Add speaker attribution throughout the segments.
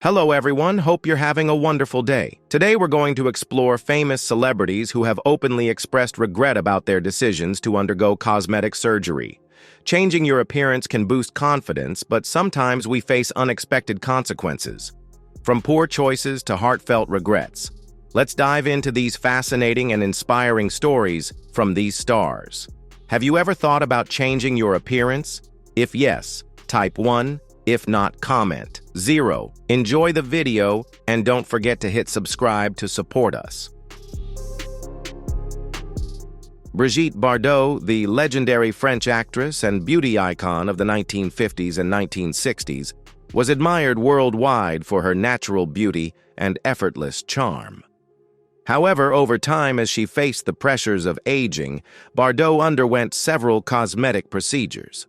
Speaker 1: Hello everyone, hope you're having a wonderful day. Today we're going to explore famous celebrities who have openly expressed regret about their decisions to undergo cosmetic surgery. Changing your appearance can boost confidence, but sometimes we face unexpected consequences. From poor choices to heartfelt regrets. Let's dive into these fascinating and inspiring stories from these stars. Have you ever thought about changing your appearance? If yes, type 1. If not, comment 0. Enjoy the video and don't forget to hit subscribe to support us. Brigitte Bardot, the legendary French actress and beauty icon of the 1950s and 1960s, was admired worldwide for her natural beauty and effortless charm. However, over time, as she faced the pressures of aging, Bardot underwent several cosmetic procedures.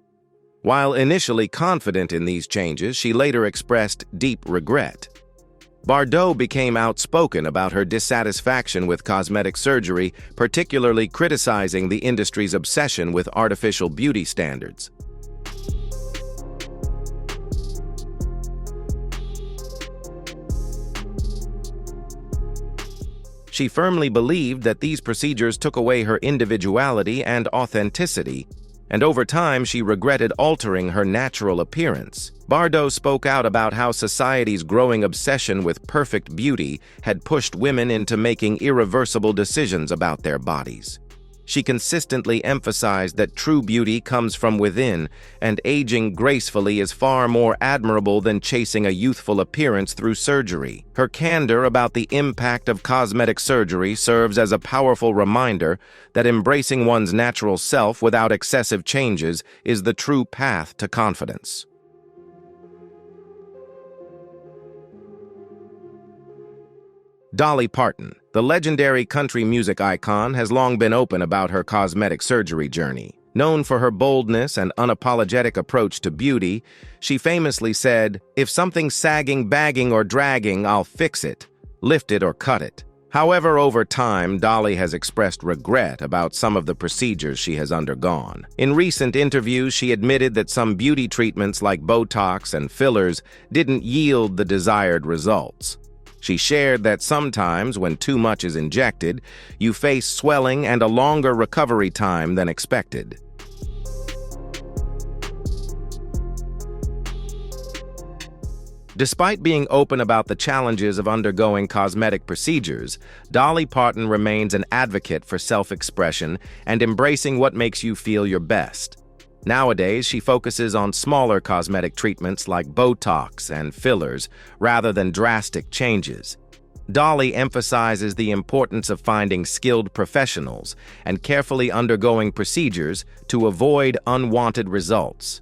Speaker 1: While initially confident in these changes, she later expressed deep regret. Bardot became outspoken about her dissatisfaction with cosmetic surgery, particularly criticizing the industry's obsession with artificial beauty standards. She firmly believed that these procedures took away her individuality and authenticity, and over time she regretted altering her natural appearance. Bardot spoke out about how society's growing obsession with perfect beauty had pushed women into making irreversible decisions about their bodies. She consistently emphasized that true beauty comes from within, and aging gracefully is far more admirable than chasing a youthful appearance through surgery. Her candor about the impact of cosmetic surgery serves as a powerful reminder that embracing one's natural self without excessive changes is the true path to confidence. Dolly Parton, the legendary country music icon, has long been open about her cosmetic surgery journey. Known for her boldness and unapologetic approach to beauty, she famously said, "If something's sagging, bagging, or dragging, I'll fix it, lift it, or cut it." However, over time, Dolly has expressed regret about some of the procedures she has undergone. In recent interviews, she admitted that some beauty treatments like Botox and fillers didn't yield the desired results. She shared that sometimes, when too much is injected, you face swelling and a longer recovery time than expected. Despite being open about the challenges of undergoing cosmetic procedures, Dolly Parton remains an advocate for self-expression and embracing what makes you feel your best. Nowadays, she focuses on smaller cosmetic treatments like Botox and fillers rather than drastic changes. Dolly emphasizes the importance of finding skilled professionals and carefully undergoing procedures to avoid unwanted results.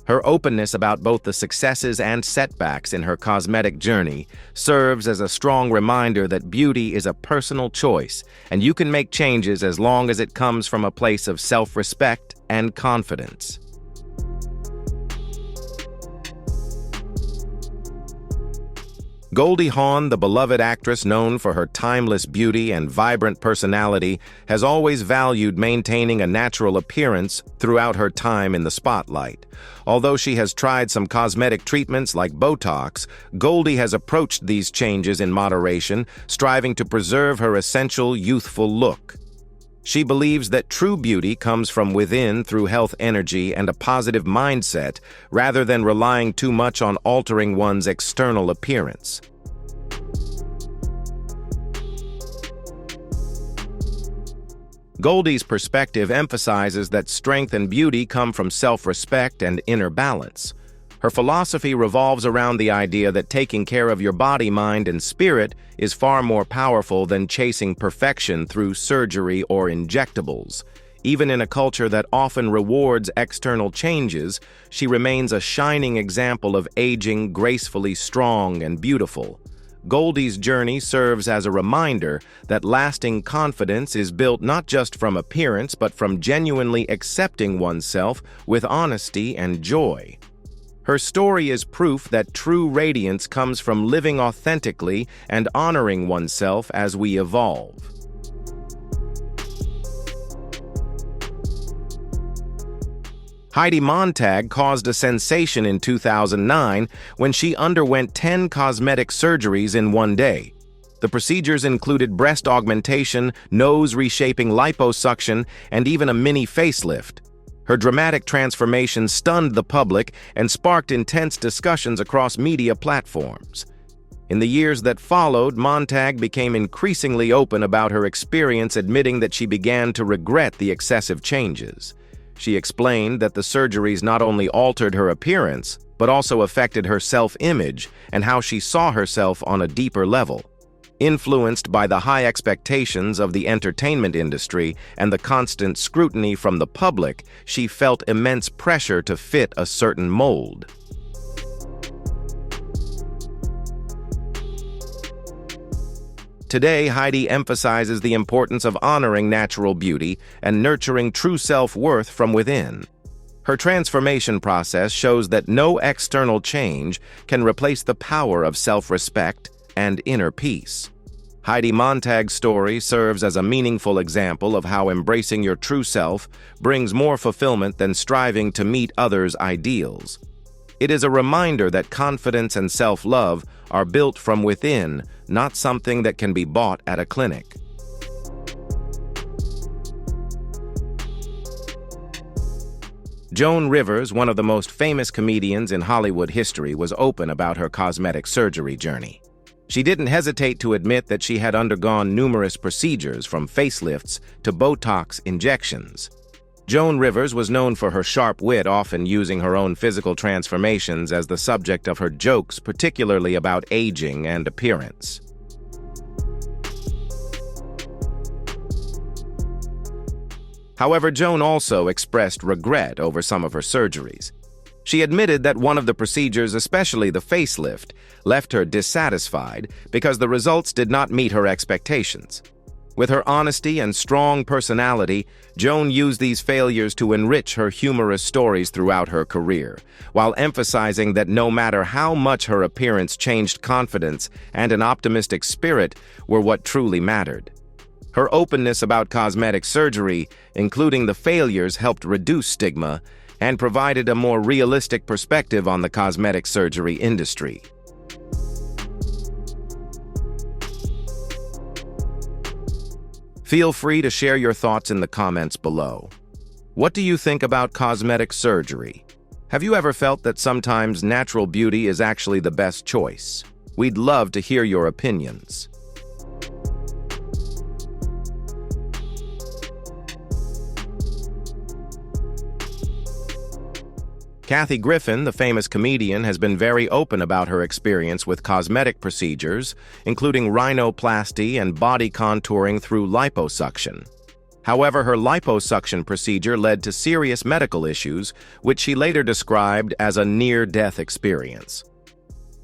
Speaker 1: Her openness about both the successes and setbacks in her cosmetic journey serves as a strong reminder that beauty is a personal choice, and you can make changes as long as it comes from a place of self-respect and confidence. Goldie Hawn, the beloved actress known for her timeless beauty and vibrant personality, has always valued maintaining a natural appearance throughout her time in the spotlight. Although she has tried some cosmetic treatments like Botox, Goldie has approached these changes in moderation, striving to preserve her essential youthful look. She believes that true beauty comes from within through health energy and a positive mindset, rather than relying too much on altering one's external appearance. Goldie's perspective emphasizes that strength and beauty come from self-respect and inner balance. Her philosophy revolves around the idea that taking care of your body, mind, and spirit is far more powerful than chasing perfection through surgery or injectables. Even in a culture that often rewards external changes, she remains a shining example of aging gracefully strong and beautiful. Goldie's journey serves as a reminder that lasting confidence is built not just from appearance but from genuinely accepting oneself with honesty and joy. Her story is proof that true radiance comes from living authentically and honoring oneself as we evolve. Heidi Montag caused a sensation in 2009 when she underwent 10 cosmetic surgeries in one day. The procedures included breast augmentation, nose reshaping, liposuction, and even a mini facelift. Her dramatic transformation stunned the public and sparked intense discussions across media platforms. In the years that followed, Montag became increasingly open about her experience, admitting that she began to regret the excessive changes. She explained that the surgeries not only altered her appearance, but also affected her self-image and how she saw herself on a deeper level. Influenced by the high expectations of the entertainment industry and the constant scrutiny from the public, she felt immense pressure to fit a certain mold. Today, Heidi emphasizes the importance of honoring natural beauty and nurturing true self-worth from within. Her transformation process shows that no external change can replace the power of self-respect and inner peace. Heidi Montag's story serves as a meaningful example of how embracing your true self brings more fulfillment than striving to meet others' ideals. It is a reminder that confidence and self-love are built from within, not something that can be bought at a clinic. Joan Rivers, one of the most famous comedians in Hollywood history, was open about her cosmetic surgery journey. She didn't hesitate to admit that she had undergone numerous procedures, from facelifts to Botox injections. Joan Rivers was known for her sharp wit, often using her own physical transformations as the subject of her jokes, particularly about aging and appearance. However, Joan also expressed regret over some of her surgeries. She admitted that one of the procedures, especially the facelift, left her dissatisfied because the results did not meet her expectations. With her honesty and strong personality, Joan used these failures to enrich her humorous stories throughout her career, while emphasizing that no matter how much her appearance changed, confidence and an optimistic spirit were what truly mattered. Her openness about cosmetic surgery, including the failures, helped reduce stigma and provided a more realistic perspective on the cosmetic surgery industry. Feel free to share your thoughts in the comments below. What do you think about cosmetic surgery? Have you ever felt that sometimes natural beauty is actually the best choice? We'd love to hear your opinions. Kathy Griffin, the famous comedian, has been very open about her experience with cosmetic procedures, including rhinoplasty and body contouring through liposuction. However, her liposuction procedure led to serious medical issues, which she later described as a near-death experience.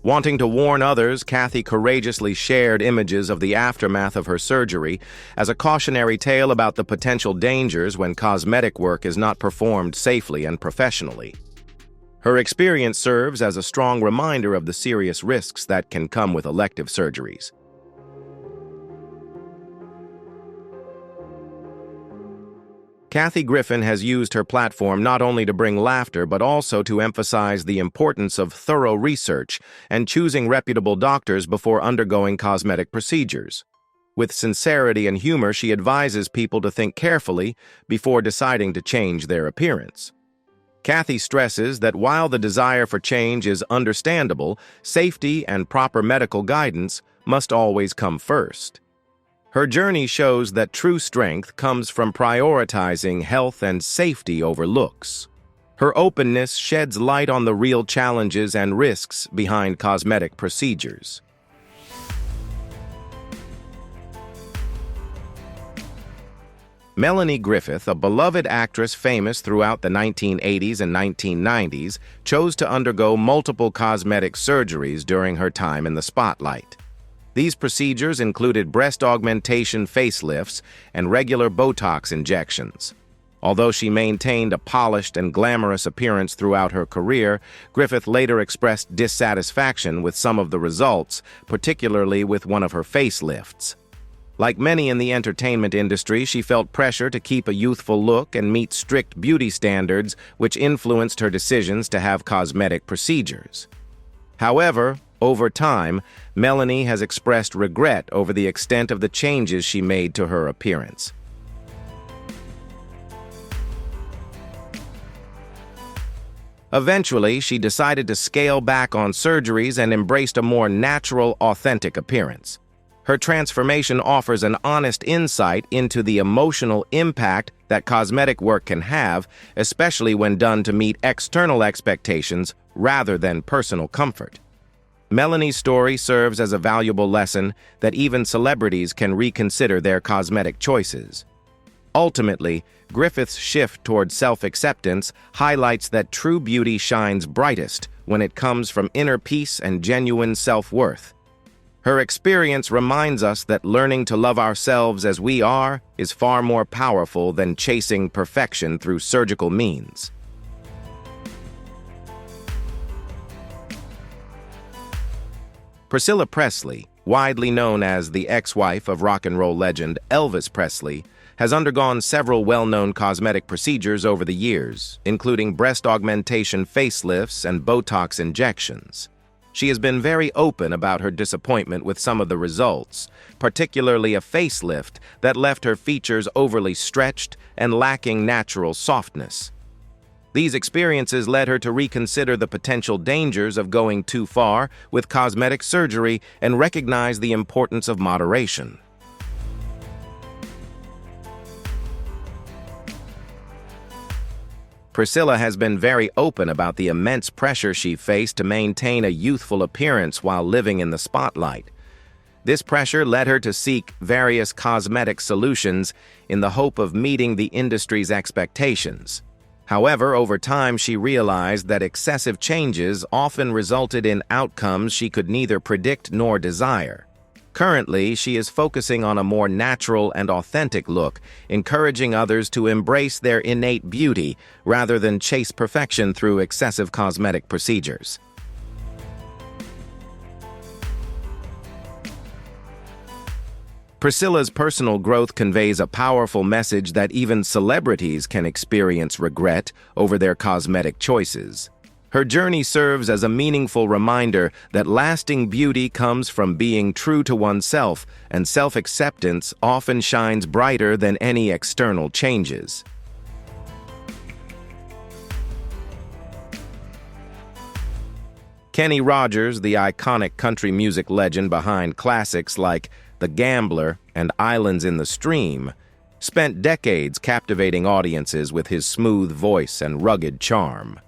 Speaker 1: Wanting to warn others, Kathy courageously shared images of the aftermath of her surgery as a cautionary tale about the potential dangers when cosmetic work is not performed safely and professionally. Her experience serves as a strong reminder of the serious risks that can come with elective surgeries. Kathy Griffin has used her platform not only to bring laughter but also to emphasize the importance of thorough research and choosing reputable doctors before undergoing cosmetic procedures. With sincerity and humor, she advises people to think carefully before deciding to change their appearance. Kathy stresses that while the desire for change is understandable, safety and proper medical guidance must always come first. Her journey shows that true strength comes from prioritizing health and safety over looks. Her openness sheds light on the real challenges and risks behind cosmetic procedures. Melanie Griffith, a beloved actress famous throughout the 1980s and 1990s, chose to undergo multiple cosmetic surgeries during her time in the spotlight. These procedures included breast augmentation facelifts and regular Botox injections. Although she maintained a polished and glamorous appearance throughout her career, Griffith later expressed dissatisfaction with some of the results, particularly with one of her facelifts. Like many in the entertainment industry, she felt pressure to keep a youthful look and meet strict beauty standards, which influenced her decisions to have cosmetic procedures. However, over time, Melanie has expressed regret over the extent of the changes she made to her appearance. Eventually, she decided to scale back on surgeries and embraced a more natural, authentic appearance. Her transformation offers an honest insight into the emotional impact that cosmetic work can have, especially when done to meet external expectations rather than personal comfort. Melanie's story serves as a valuable lesson that even celebrities can reconsider their cosmetic choices. Ultimately, Griffith's shift toward self-acceptance highlights that true beauty shines brightest when it comes from inner peace and genuine self-worth. Her experience reminds us that learning to love ourselves as we are is far more powerful than chasing perfection through surgical means. Priscilla Presley, widely known as the ex-wife of rock and roll legend Elvis Presley, has undergone several well-known cosmetic procedures over the years, including breast augmentation facelifts and Botox injections. She has been very open about her disappointment with some of the results, particularly a facelift that left her features overly stretched and lacking natural softness. These experiences led her to reconsider the potential dangers of going too far with cosmetic surgery and recognize the importance of moderation. Priscilla has been very open about the immense pressure she faced to maintain a youthful appearance while living in the spotlight. This pressure led her to seek various cosmetic solutions in the hope of meeting the industry's expectations. However, over time she realized that excessive changes often resulted in outcomes she could neither predict nor desire. Currently, she is focusing on a more natural and authentic look, encouraging others to embrace their innate beauty rather than chase perfection through excessive cosmetic procedures. Priscilla's personal growth conveys a powerful message that even celebrities can experience regret over their cosmetic choices. Her journey serves as a meaningful reminder that lasting beauty comes from being true to oneself, and self-acceptance often shines brighter than any external changes. Kenny Rogers, the iconic country music legend behind classics like The Gambler and Islands in the Stream, spent decades captivating audiences with his smooth voice and rugged charm.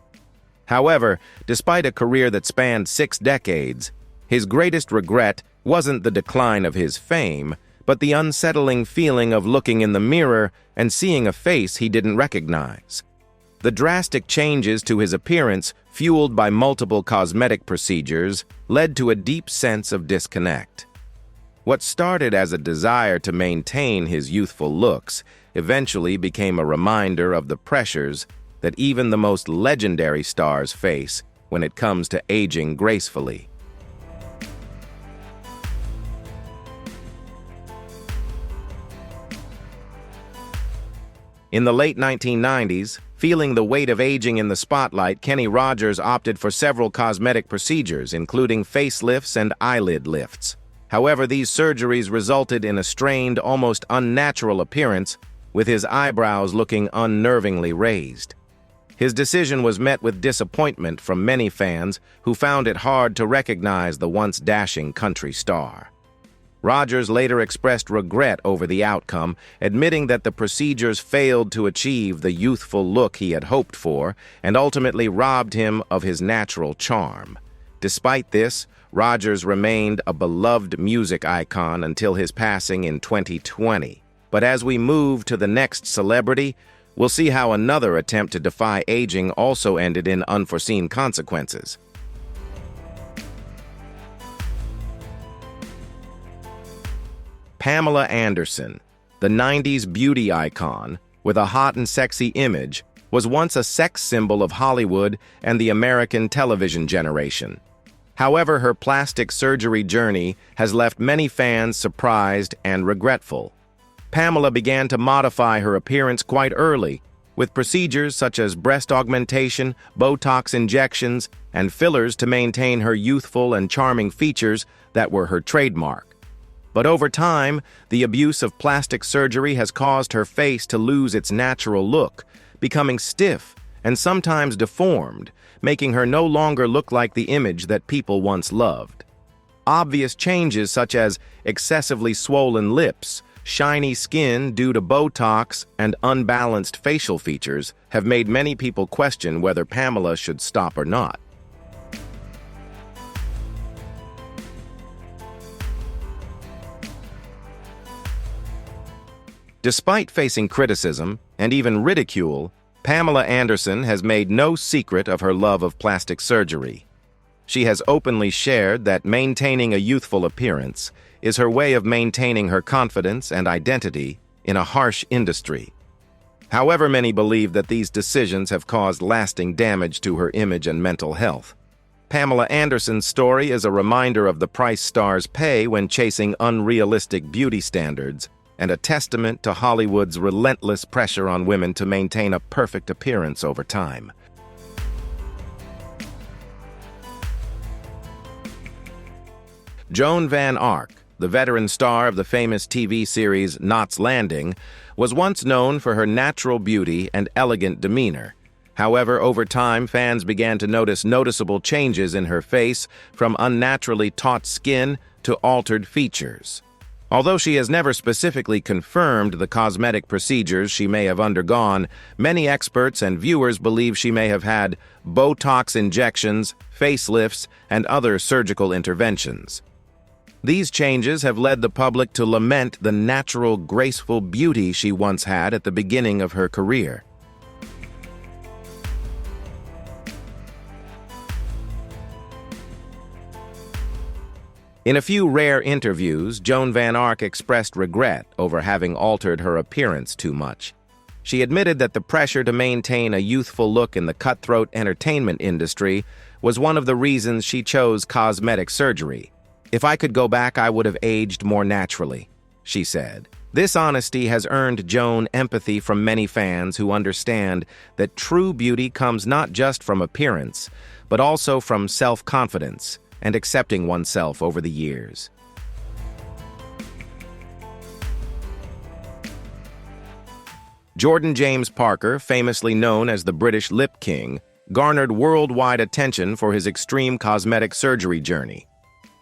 Speaker 1: However, despite a career that spanned 6 decades, his greatest regret wasn't the decline of his fame, but the unsettling feeling of looking in the mirror and seeing a face he didn't recognize. The drastic changes to his appearance, fueled by multiple cosmetic procedures, led to a deep sense of disconnect. What started as a desire to maintain his youthful looks eventually became a reminder of the pressures that even the most legendary stars face when it comes to aging gracefully. In the late 1990s, feeling the weight of aging in the spotlight, Kenny Rogers opted for several cosmetic procedures, including facelifts and eyelid lifts. However, these surgeries resulted in a strained, almost unnatural appearance, with his eyebrows looking unnervingly raised. His decision was met with disappointment from many fans who found it hard to recognize the once dashing country star. Rogers later expressed regret over the outcome, admitting that the procedures failed to achieve the youthful look he had hoped for and ultimately robbed him of his natural charm. Despite this, Rogers remained a beloved music icon until his passing in 2020. But as we move to the next celebrity, we'll see how another attempt to defy aging also ended in unforeseen consequences. Pamela Anderson, the 90s beauty icon with a hot and sexy image, was once a sex symbol of Hollywood and the American television generation. However, her plastic surgery journey has left many fans surprised and regretful. Pamela began to modify her appearance quite early, with procedures such as breast augmentation, Botox injections, and fillers to maintain her youthful and charming features that were her trademark. But over time, the abuse of plastic surgery has caused her face to lose its natural look, becoming stiff and sometimes deformed, making her no longer look like the image that people once loved. Obvious changes such as excessively swollen lips, shiny skin due to Botox, and unbalanced facial features have made many people question whether Pamela should stop or not. Despite facing criticism and even ridicule, Pamela Anderson has made no secret of her love of plastic surgery. She has openly shared that maintaining a youthful appearance is her way of maintaining her confidence and identity in a harsh industry. However, many believe that these decisions have caused lasting damage to her image and mental health. Pamela Anderson's story is a reminder of the price stars pay when chasing unrealistic beauty standards, and a testament to Hollywood's relentless pressure on women to maintain a perfect appearance over time. Joan Van Ark, the veteran star of the famous TV series Knots Landing, was once known for her natural beauty and elegant demeanor. However, over time, fans began to notice noticeable changes in her face, from unnaturally taut skin to altered features. Although she has never specifically confirmed the cosmetic procedures she may have undergone, many experts and viewers believe she may have had Botox injections, facelifts, and other surgical interventions. These changes have led the public to lament the natural, graceful beauty she once had at the beginning of her career. In a few rare interviews, Joan Van Ark expressed regret over having altered her appearance too much. She admitted that the pressure to maintain a youthful look in the cutthroat entertainment industry was one of the reasons she chose cosmetic surgery. "If I could go back, I would have aged more naturally," she said. This honesty has earned Joan empathy from many fans who understand that true beauty comes not just from appearance, but also from self-confidence and accepting oneself over the years. Jordan James Parker, famously known as the British Lip King, garnered worldwide attention for his extreme cosmetic surgery journey.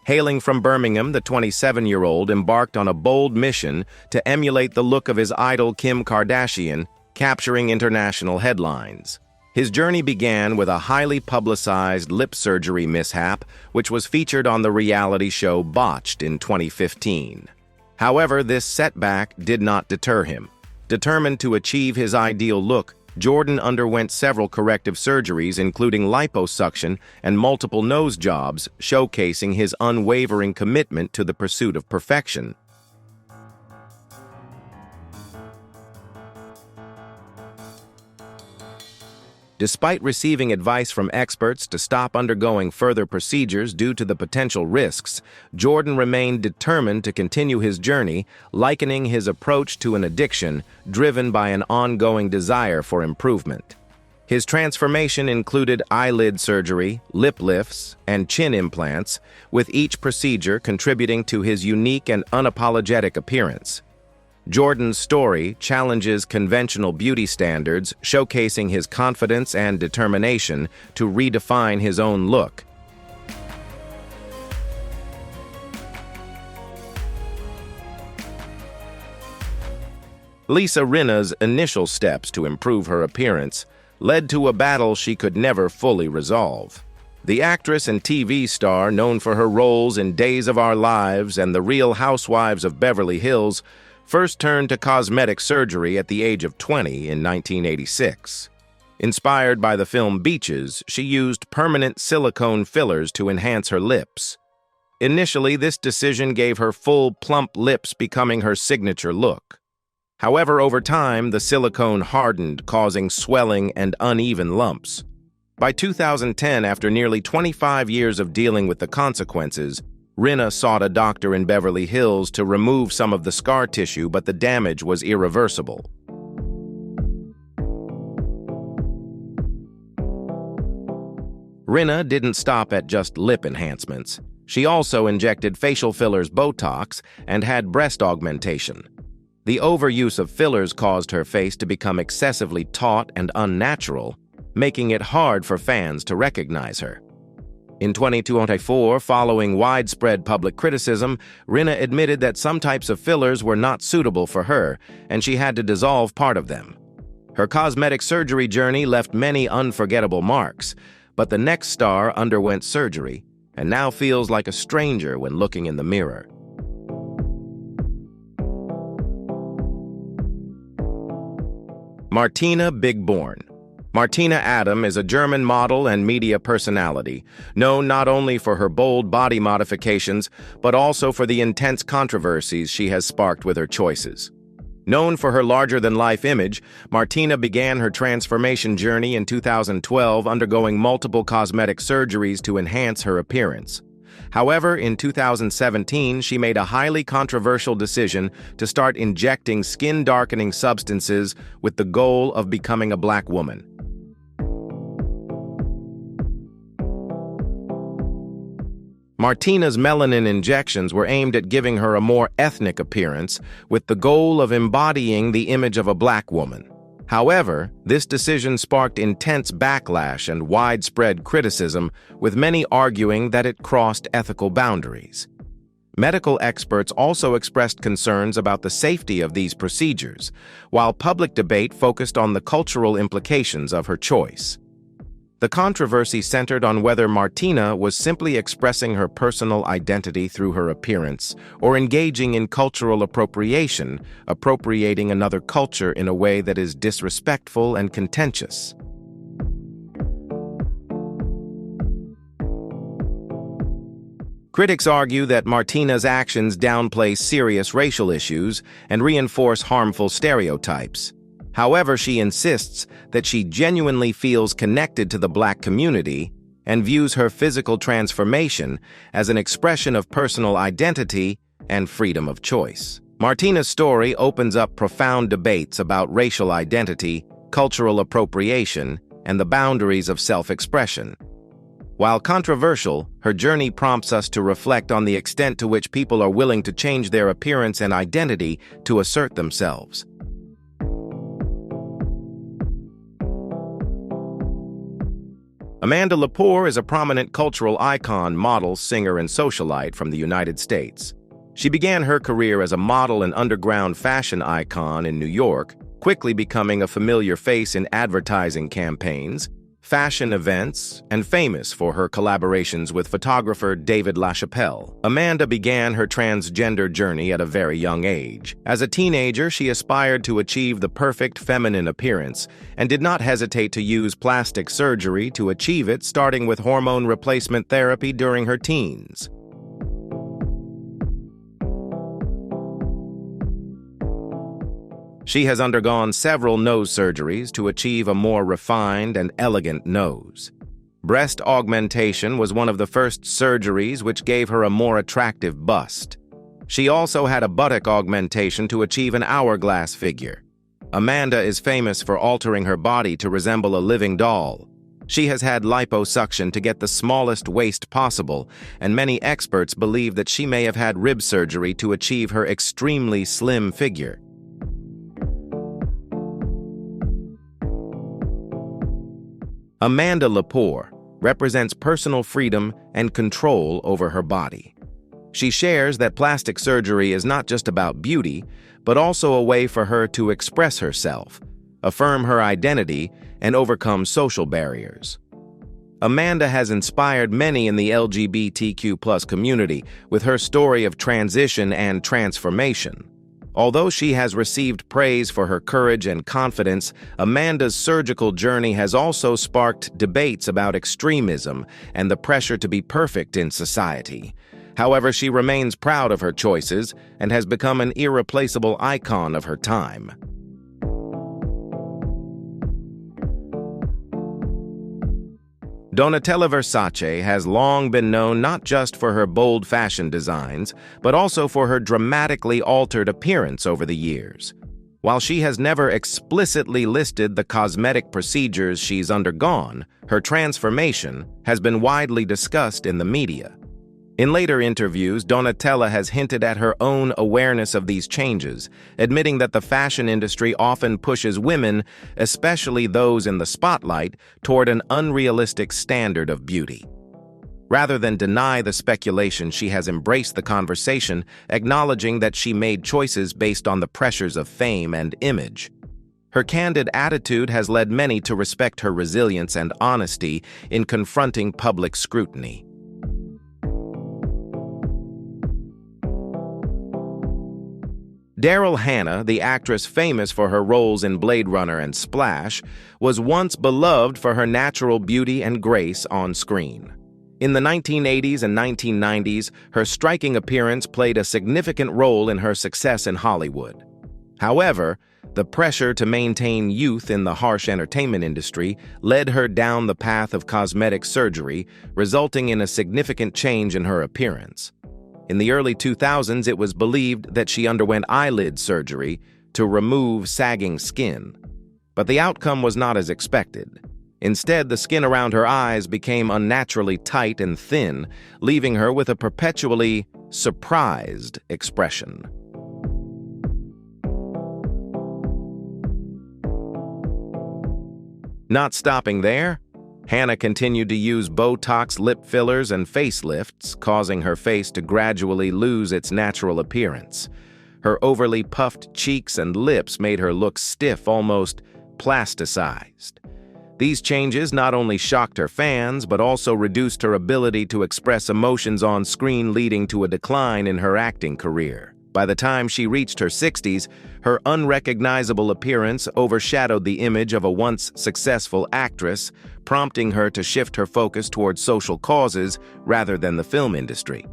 Speaker 1: Hailing from Birmingham, the 27-year-old embarked on a bold mission to emulate the look of his idol Kim Kardashian, capturing international headlines. His journey began with a highly publicized lip surgery mishap, which was featured on the reality show Botched in 2015. However, this setback did not deter him. Determined to achieve his ideal look, Jordan underwent several corrective surgeries, including liposuction and multiple nose jobs, showcasing his unwavering commitment to the pursuit of perfection. Despite receiving advice from experts to stop undergoing further procedures due to the potential risks, Jordan remained determined to continue his journey, likening his approach to an addiction driven by an ongoing desire for improvement. His transformation included eyelid surgery, lip lifts, and chin implants, with each procedure contributing to his unique and unapologetic appearance. Jordan's story challenges conventional beauty standards, showcasing his confidence and determination to redefine his own look. Lisa Rinna's initial steps to improve her appearance led to a battle she could never fully resolve. The actress and TV star, known for her roles in Days of Our Lives and The Real Housewives of Beverly Hills, first turned to cosmetic surgery at the age of 20 in 1986. Inspired by the film Beaches, she used permanent silicone fillers to enhance her lips. Initially, this decision gave her full, plump lips, becoming her signature look. However, over time, the silicone hardened, causing swelling and uneven lumps. By 2010, after nearly 25 years of dealing with the consequences, Rinna sought a doctor in Beverly Hills to remove some of the scar tissue, but the damage was irreversible. Rinna didn't stop at just lip enhancements. She also injected facial fillers, Botox, and had breast augmentation. The overuse of fillers caused her face to become excessively taut and unnatural, making it hard for fans to recognize her. In 2024, following widespread public criticism, Rinna admitted that some types of fillers were not suitable for her, and she had to dissolve part of them. Her cosmetic surgery journey left many unforgettable marks, but the next star underwent surgery and now feels like a stranger when looking in the mirror. Martina Big. Martina Adam is a German model and media personality, known not only for her bold body modifications, but also for the intense controversies she has sparked with her choices. Known for her larger-than-life image, Martina began her transformation journey in 2012, undergoing multiple cosmetic surgeries to enhance her appearance. However, in 2017, she made a highly controversial decision to start injecting skin-darkening substances with the goal of becoming a black woman. Martina's melanin injections were aimed at giving her a more ethnic appearance, with the goal of embodying the image of a black woman. However, this decision sparked intense backlash and widespread criticism, with many arguing that it crossed ethical boundaries. Medical experts also expressed concerns about the safety of these procedures, while public debate focused on the cultural implications of her choice. The controversy centered on whether Martina was simply expressing her personal identity through her appearance or engaging in cultural appropriation, appropriating another culture in a way that is disrespectful and contentious. Critics argue that Martina's actions downplay serious racial issues and reinforce harmful stereotypes. However, she insists that she genuinely feels connected to the black community and views her physical transformation as an expression of personal identity and freedom of choice. Martina's story opens up profound debates about racial identity, cultural appropriation, and the boundaries of self-expression. While controversial, her journey prompts us to reflect on the extent to which people are willing to change their appearance and identity to assert themselves. Amanda Lepore is a prominent cultural icon, model, singer, and socialite from the United States. She began her career as a model and underground fashion icon in New York, quickly becoming a familiar face in advertising campaigns, fashion events, and famous for her collaborations with photographer David LaChapelle. Amanda began her transgender journey at a very young age. As a teenager, she aspired to achieve the perfect feminine appearance and did not hesitate to use plastic surgery to achieve it, starting with hormone replacement therapy during her teens. She has undergone several nose surgeries to achieve a more refined and elegant nose. Breast augmentation was one of the first surgeries which gave her a more attractive bust. She also had a buttock augmentation to achieve an hourglass figure. Amanda is famous for altering her body to resemble a living doll. She has had liposuction to get the smallest waist possible, and many experts believe that she may have had rib surgery to achieve her extremely slim figure. Amanda Lepore represents personal freedom and control over her body. She shares that plastic surgery is not just about beauty, but also a way for her to express herself, affirm her identity, and overcome social barriers. Amanda has inspired many in the LGBTQ+ community with her story of transition and transformation. Although she has received praise for her courage and confidence, Amanda's surgical journey has also sparked debates about extremism and the pressure to be perfect in society. However, she remains proud of her choices and has become an irreplaceable icon of her time. Donatella Versace has long been known not just for her bold fashion designs, but also for her dramatically altered appearance over the years. While she has never explicitly listed the cosmetic procedures she's undergone, her transformation has been widely discussed in the media. In later interviews, Donatella has hinted at her own awareness of these changes, admitting that the fashion industry often pushes women, especially those in the spotlight, toward an unrealistic standard of beauty. Rather than deny the speculation, she has embraced the conversation, acknowledging that she made choices based on the pressures of fame and image. Her candid attitude has led many to respect her resilience and honesty in confronting public scrutiny. Daryl Hannah, the actress famous for her roles in Blade Runner and Splash, was once beloved for her natural beauty and grace on screen. In the 1980s and 1990s, her striking appearance played a significant role in her success in Hollywood. However, the pressure to maintain youth in the harsh entertainment industry led her down the path of cosmetic surgery, resulting in a significant change in her appearance. In the early 2000s, it was believed that she underwent eyelid surgery to remove sagging skin. But the outcome was not as expected. Instead, the skin around her eyes became unnaturally tight and thin, leaving her with a perpetually surprised expression. Not stopping there, Hannah continued to use Botox lip fillers and facelifts, causing her face to gradually lose its natural appearance. Her overly puffed cheeks and lips made her look stiff, almost plasticized. These changes not only shocked her fans, but also reduced her ability to express emotions on screen, leading to a decline in her acting career. By the time she reached her 60s, her unrecognizable appearance overshadowed the image of a once successful actress, prompting her to shift her focus towards social causes rather than the film industry.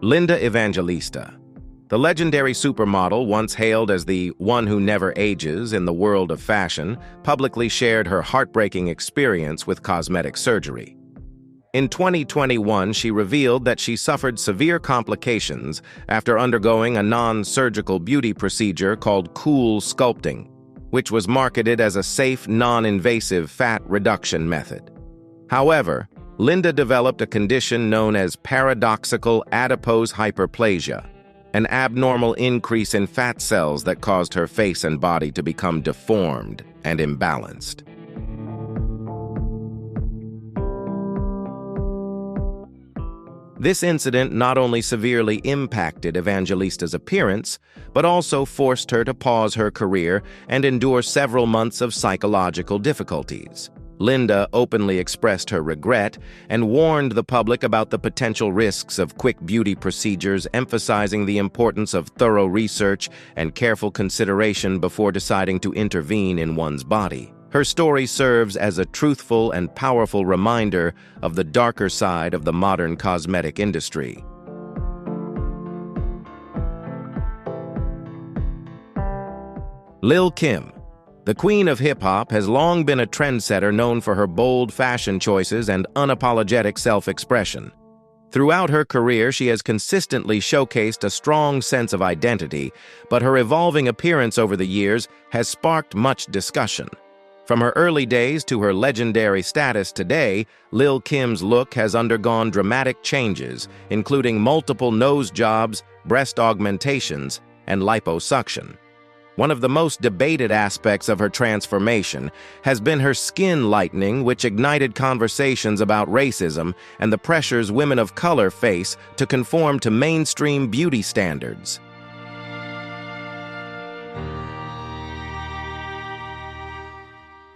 Speaker 1: Linda Evangelista. The legendary supermodel, once hailed as the one who never ages in the world of fashion, publicly shared her heartbreaking experience with cosmetic surgery. In 2021, she revealed that she suffered severe complications after undergoing a non-surgical beauty procedure called cool sculpting, which was marketed as a safe, non-invasive fat reduction method. However, Linda developed a condition known as paradoxical adipose hyperplasia, an abnormal increase in fat cells that caused her face and body to become deformed and imbalanced. This incident not only severely impacted Evangelista's appearance, but also forced her to pause her career and endure several months of psychological difficulties. Linda openly expressed her regret and warned the public about the potential risks of quick beauty procedures, emphasizing the importance of thorough research and careful consideration before deciding to intervene in one's body. Her story serves as a truthful and powerful reminder of the darker side of the modern cosmetic industry. Lil Kim. The queen of hip-hop has long been a trendsetter known for her bold fashion choices and unapologetic self-expression. Throughout her career, she has consistently showcased a strong sense of identity, but her evolving appearance over the years has sparked much discussion. From her early days to her legendary status today, Lil Kim's look has undergone dramatic changes, including multiple nose jobs, breast augmentations, and liposuction. One of the most debated aspects of her transformation has been her skin lightening, which ignited conversations about racism and the pressures women of color face to conform to mainstream beauty standards.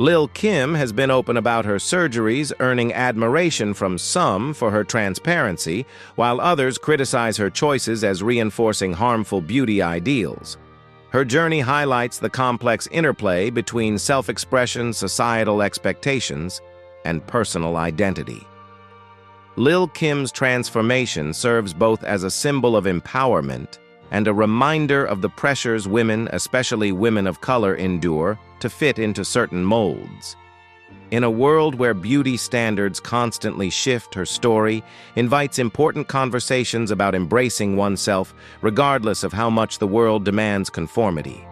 Speaker 1: Lil Kim has been open about her surgeries, earning admiration from some for her transparency, while others criticize her choices as reinforcing harmful beauty ideals. Her journey highlights the complex interplay between self-expression, societal expectations, and personal identity. Lil Kim's transformation serves both as a symbol of empowerment and a reminder of the pressures women, especially women of color, endure to fit into certain molds. In a world where beauty standards constantly shift, her story invites important conversations about embracing oneself, regardless of how much the world demands conformity.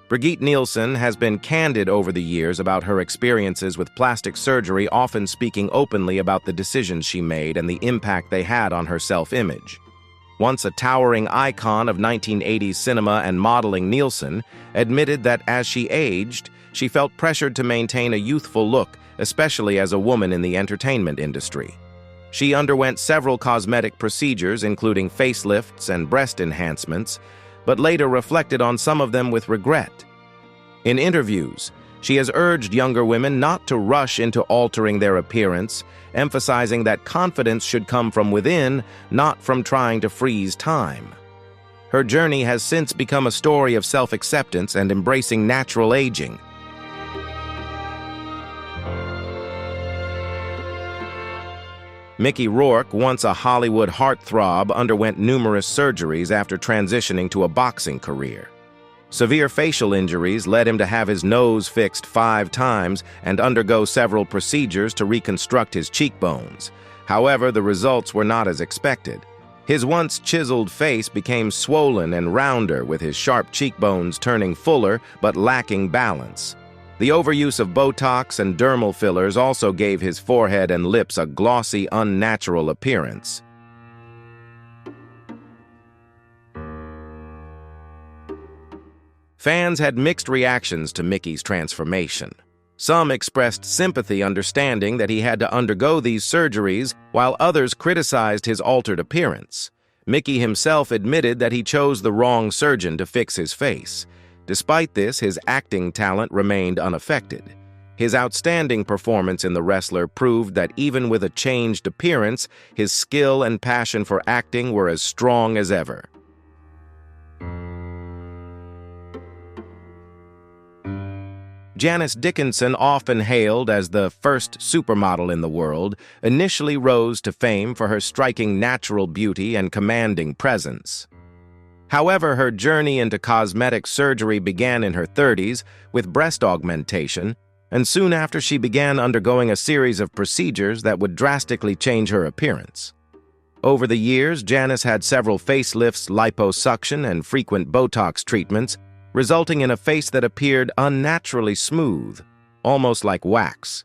Speaker 1: Brigitte Nielsen has been candid over the years about her experiences with plastic surgery, often speaking openly about the decisions she made and the impact they had on her self-image. Once a towering icon of 1980s cinema and modeling, Nielsen admitted that as she aged, she felt pressured to maintain a youthful look, especially as a woman in the entertainment industry. She underwent several cosmetic procedures, including facelifts and breast enhancements, but later reflected on some of them with regret. In interviews, she has urged younger women not to rush into altering their appearance, emphasizing that confidence should come from within, not from trying to freeze time. Her journey has since become a story of self-acceptance and embracing natural aging. Mickey Rourke, once a Hollywood heartthrob, underwent numerous surgeries after transitioning to a boxing career. Severe facial injuries led him to have his nose fixed 5 times and undergo several procedures to reconstruct his cheekbones. However, the results were not as expected. His once chiseled face became swollen and rounder, with his sharp cheekbones turning fuller but lacking balance. The overuse of Botox and dermal fillers also gave his forehead and lips a glossy, unnatural appearance. Fans had mixed reactions to Mickey's transformation. Some expressed sympathy, understanding that he had to undergo these surgeries, while others criticized his altered appearance. Mickey himself admitted that he chose the wrong surgeon to fix his face. Despite this, his acting talent remained unaffected. His outstanding performance in The Wrestler proved that even with a changed appearance, his skill and passion for acting were as strong as ever. Janice Dickinson, often hailed as the first supermodel in the world, initially rose to fame for her striking natural beauty and commanding presence. However, her journey into cosmetic surgery began in her 30s with breast augmentation, and soon after she began undergoing a series of procedures that would drastically change her appearance. Over the years, Janice had several facelifts, liposuction, and frequent Botox treatments, resulting in a face that appeared unnaturally smooth, almost like wax.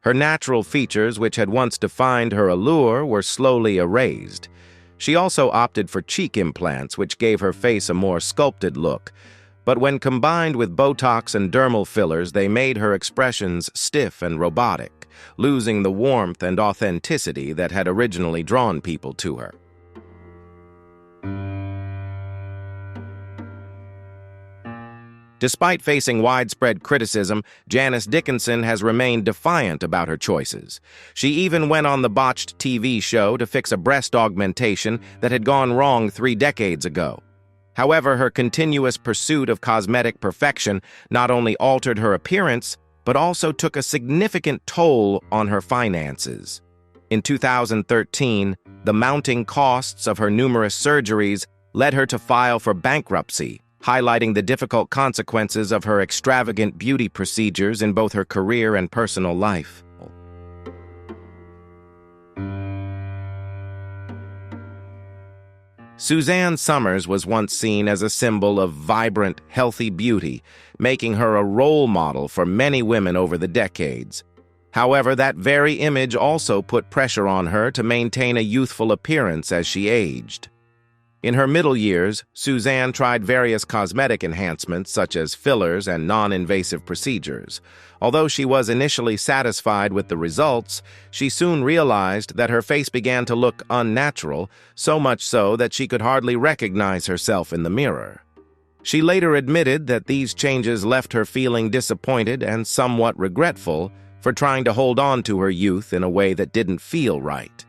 Speaker 1: Her natural features, which had once defined her allure, were slowly erased. She also opted for cheek implants, which gave her face a more sculpted look, but when combined with Botox and dermal fillers, they made her expressions stiff and robotic, losing the warmth and authenticity that had originally drawn people to her. Despite facing widespread criticism, Janice Dickinson has remained defiant about her choices. She even went on the botched TV show to fix a breast augmentation that had gone wrong 3 decades ago. However, her continuous pursuit of cosmetic perfection not only altered her appearance, but also took a significant toll on her finances. In 2013, the mounting costs of her numerous surgeries led her to file for bankruptcy, highlighting the difficult consequences of her extravagant beauty procedures in both her career and personal life. Suzanne Somers was once seen as a symbol of vibrant, healthy beauty, making her a role model for many women over the decades. However, that very image also put pressure on her to maintain a youthful appearance as she aged. In her middle years, Suzanne tried various cosmetic enhancements such as fillers and non-invasive procedures. Although she was initially satisfied with the results, she soon realized that her face began to look unnatural, so much so that she could hardly recognize herself in the mirror. She later admitted that these changes left her feeling disappointed and somewhat regretful for trying to hold on to her youth in a way that didn't feel right.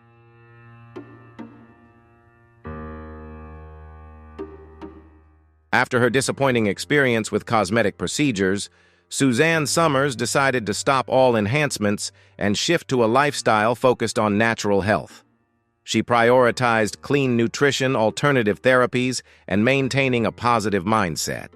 Speaker 1: After her disappointing experience with cosmetic procedures, Suzanne Somers decided to stop all enhancements and shift to a lifestyle focused on natural health. She prioritized clean nutrition, alternative therapies, and maintaining a positive mindset.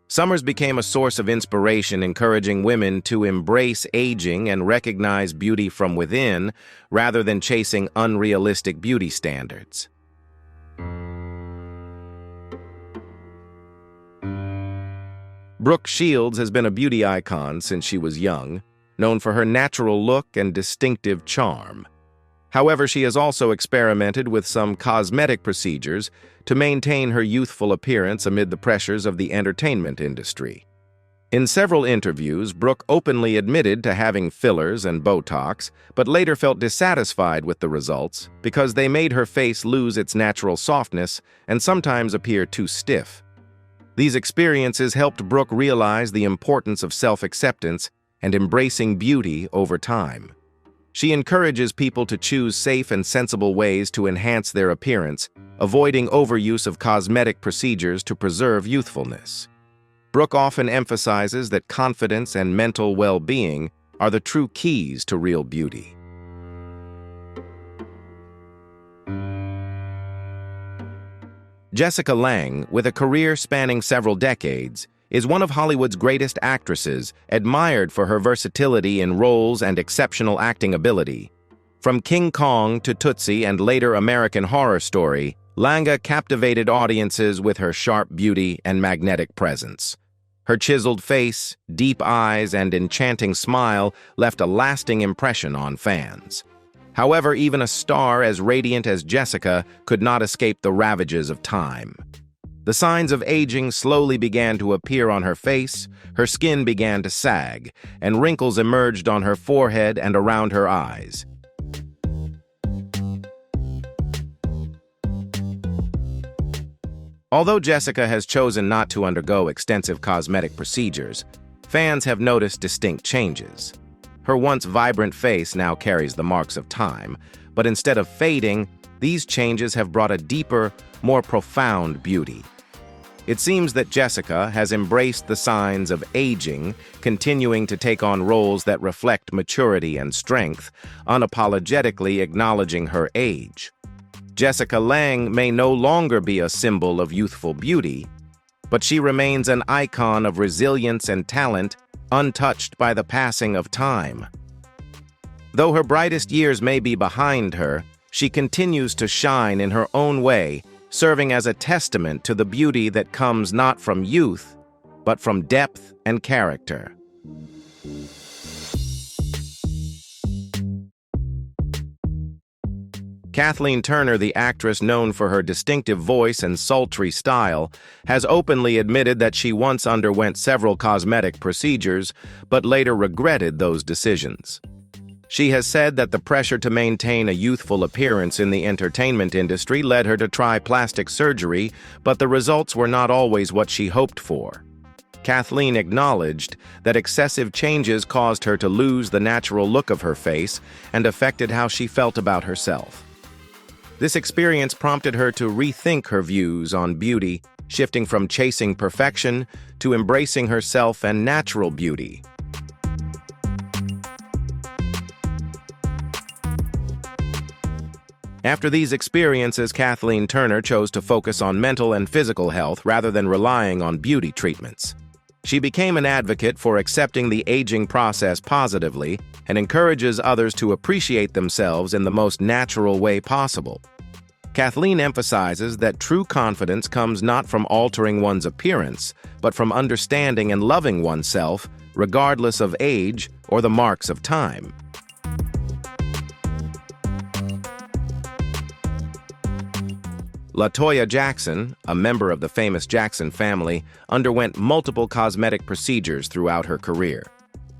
Speaker 1: Somers became a source of inspiration, encouraging women to embrace aging and recognize beauty from within rather than chasing unrealistic beauty standards. Brooke Shields has been a beauty icon since she was young, known for her natural look and distinctive charm. However, she has also experimented with some cosmetic procedures to maintain her youthful appearance amid the pressures of the entertainment industry. In several interviews, Brooke openly admitted to having fillers and Botox, but later felt dissatisfied with the results because they made her face lose its natural softness and sometimes appear too stiff. These experiences helped Brooke realize the importance of self-acceptance and embracing beauty over time. She encourages people to choose safe and sensible ways to enhance their appearance, avoiding overuse of cosmetic procedures to preserve youthfulness. Brooke often emphasizes that confidence and mental well-being are the true keys to real beauty. Jessica Lange, with a career spanning several decades, is one of Hollywood's greatest actresses, admired for her versatility in roles and exceptional acting ability. From King Kong to Tootsie and later American Horror Story, Lange captivated audiences with her sharp beauty and magnetic presence. Her chiseled face, deep eyes, and enchanting smile left a lasting impression on fans. However, even a star as radiant as Jessica could not escape the ravages of time. The signs of aging slowly began to appear on her face, her skin began to sag, and wrinkles emerged on her forehead and around her eyes. Although Jessica has chosen not to undergo extensive cosmetic procedures, fans have noticed distinct changes. Her once vibrant face now carries the marks of time, but instead of fading, these changes have brought a deeper, more profound beauty. It seems that Jessica has embraced the signs of aging, continuing to take on roles that reflect maturity and strength, unapologetically acknowledging her age. Jessica Lange may no longer be a symbol of youthful beauty, but she remains an icon of resilience and talent, untouched by the passing of time. Though her brightest years may be behind her, she continues to shine in her own way, serving as a testament to the beauty that comes not from youth, but from depth and character. Kathleen Turner, the actress known for her distinctive voice and sultry style, has openly admitted that she once underwent several cosmetic procedures, but later regretted those decisions. She has said that the pressure to maintain a youthful appearance in the entertainment industry led her to try plastic surgery, but the results were not always what she hoped for. Kathleen acknowledged that excessive changes caused her to lose the natural look of her face and affected how she felt about herself. This experience prompted her to rethink her views on beauty, shifting from chasing perfection to embracing herself and natural beauty. After these experiences, Kathleen Turner chose to focus on mental and physical health rather than relying on beauty treatments. She became an advocate for accepting the aging process positively and encourages others to appreciate themselves in the most natural way possible. Kathleen emphasizes that true confidence comes not from altering one's appearance, but from understanding and loving oneself, regardless of age or the marks of time. LaToya Jackson, a member of the famous Jackson family, underwent multiple cosmetic procedures throughout her career.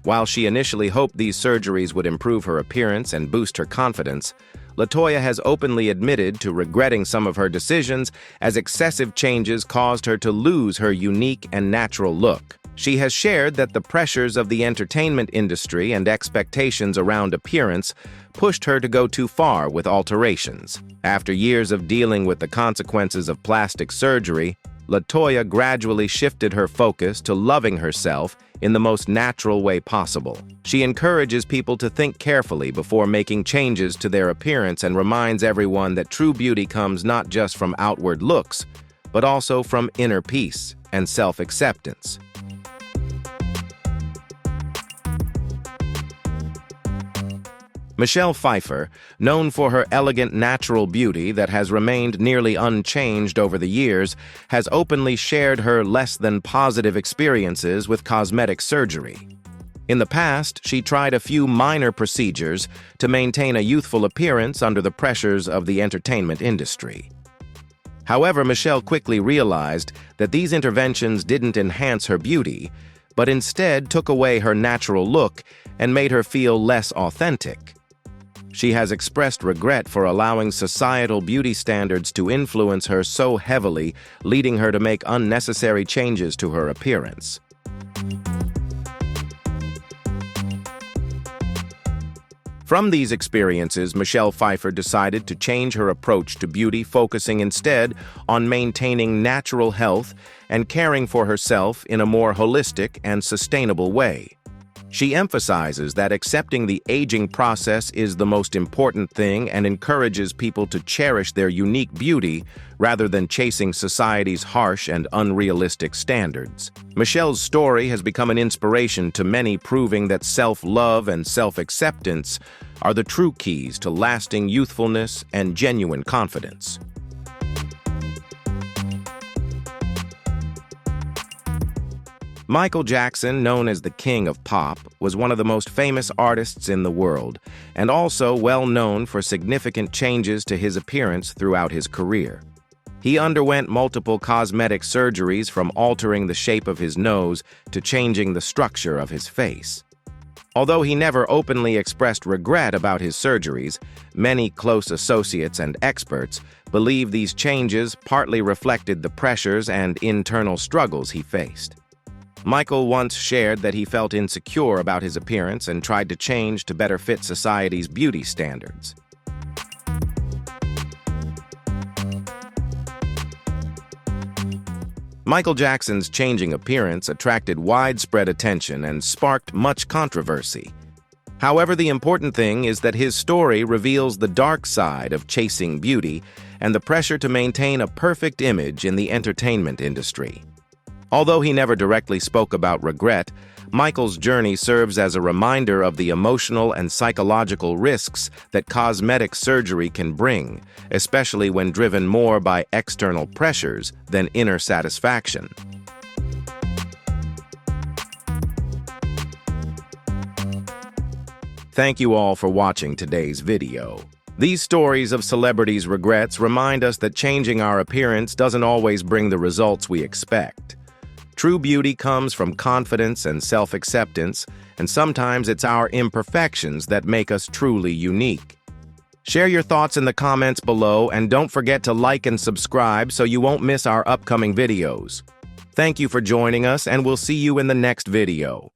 Speaker 1: While she initially hoped these surgeries would improve her appearance and boost her confidence, LaToya has openly admitted to regretting some of her decisions as excessive changes caused her to lose her unique and natural look. She has shared that the pressures of the entertainment industry and expectations around appearance pushed her to go too far with alterations. After years of dealing with the consequences of plastic surgery, LaToya gradually shifted her focus to loving herself in the most natural way possible. She encourages people to think carefully before making changes to their appearance and reminds everyone that true beauty comes not just from outward looks, but also from inner peace and self-acceptance. Michelle Pfeiffer, known for her elegant natural beauty that has remained nearly unchanged over the years, has openly shared her less-than-positive experiences with cosmetic surgery. In the past, she tried a few minor procedures to maintain a youthful appearance under the pressures of the entertainment industry. However, Michelle quickly realized that these interventions didn't enhance her beauty, but instead took away her natural look and made her feel less authentic. She has expressed regret for allowing societal beauty standards to influence her so heavily, leading her to make unnecessary changes to her appearance. From these experiences, Michelle Pfeiffer decided to change her approach to beauty, focusing instead on maintaining natural health and caring for herself in a more holistic and sustainable way. She emphasizes that accepting the aging process is the most important thing and encourages people to cherish their unique beauty rather than chasing society's harsh and unrealistic standards. Michelle's story has become an inspiration to many, proving that self-love and self-acceptance are the true keys to lasting youthfulness and genuine confidence. Michael Jackson, known as the King of Pop, was one of the most famous artists in the world, and also well known for significant changes to his appearance throughout his career. He underwent multiple cosmetic surgeries, from altering the shape of his nose to changing the structure of his face. Although he never openly expressed regret about his surgeries, many close associates and experts believe these changes partly reflected the pressures and internal struggles he faced. Michael once shared that he felt insecure about his appearance and tried to change to better fit society's beauty standards. Michael Jackson's changing appearance attracted widespread attention and sparked much controversy. However, the important thing is that his story reveals the dark side of chasing beauty and the pressure to maintain a perfect image in the entertainment industry. Although he never directly spoke about regret, Michael's journey serves as a reminder of the emotional and psychological risks that cosmetic surgery can bring, especially when driven more by external pressures than inner satisfaction. Thank you all for watching today's video. These stories of celebrities' regrets remind us that changing our appearance doesn't always bring the results we expect. True beauty comes from confidence and self-acceptance, and sometimes it's our imperfections that make us truly unique. Share your thoughts in the comments below, and don't forget to like and subscribe so you won't miss our upcoming videos. Thank you for joining us, and we'll see you in the next video.